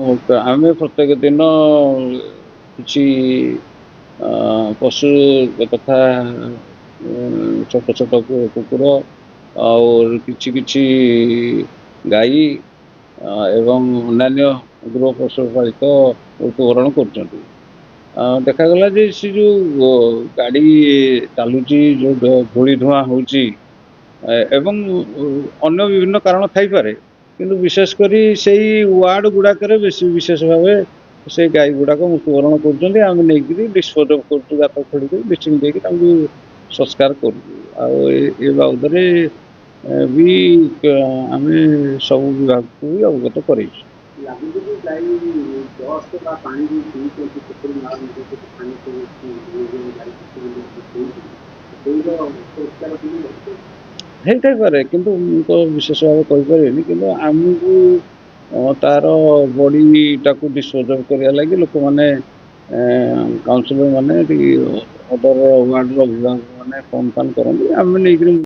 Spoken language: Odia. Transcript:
ଆମେ ପ୍ରତ୍ୟେକ ଦିନ କିଛି ପଶୁ ତଥା ଛୋଟ ଛୋଟ କୁକୁର ଆଉ କିଛି କିଛି ଗାଈ ଏବଂ ଅନ୍ୟାନ୍ୟ ଗୃହପଶୁ ପାଳିତ ମୃତ୍ୟୁବରଣ କରୁଛନ୍ତି। ଦେଖାଗଲା ଯେ ସେ ଯେଉଁ ଗାଡ଼ି ଚାଲୁଛି, ଯେଉଁ ଧୂଳି ଧୂଆଁ ହେଉଛି ଏବଂ ଅନ୍ୟ ବିଭିନ୍ନ କାରଣ ଥାଇପାରେ, କିନ୍ତୁ ବିଶେଷ କରି ସେଇ ୱାର୍ଡ ଗୁଡ଼ାକରେ ବେଶୀ ବିଶେଷ ଭାବେ ସେ ଗାଈ ଗୁଡ଼ାକ ମୃତ୍ୟୁବରଣ କରୁଛନ୍ତି। ଆମେ ନେଇକରି ଡିସ୍ପୋଜ କରୁଛୁ, ଗାତ ଖୋଳିକି ବ୍ଲିଚିଂ ଦେଇକି ତାଙ୍କୁ ସଂସ୍କାର କରୁଛୁ। ଆଉ ଏ ବାବଦରେ ବି ଆମେ ସବୁ ବିଭାଗକୁ ବି ଅବଗତ କରେଇଛୁ। ହେଇଥାଇପାରେ, କିନ୍ତୁ ମୁଁ ତ ବିଶେଷ ଭାବେ କହିପାରିବିନି, କିନ୍ତୁ ଆମକୁ ତାର ବଡ଼ିଟାକୁ ଡିସ୍ପୋଜ କରିବା ଲାଗି ଲୋକମାନେ କାଉନସିଲର ମାନେ ଅଦର ୱାର୍ଡର ଅଭିଭାବକ ମାନେ ଫୋନ୍ ଫାନ୍ କରନ୍ତି, ଆମେ ନେଇକରି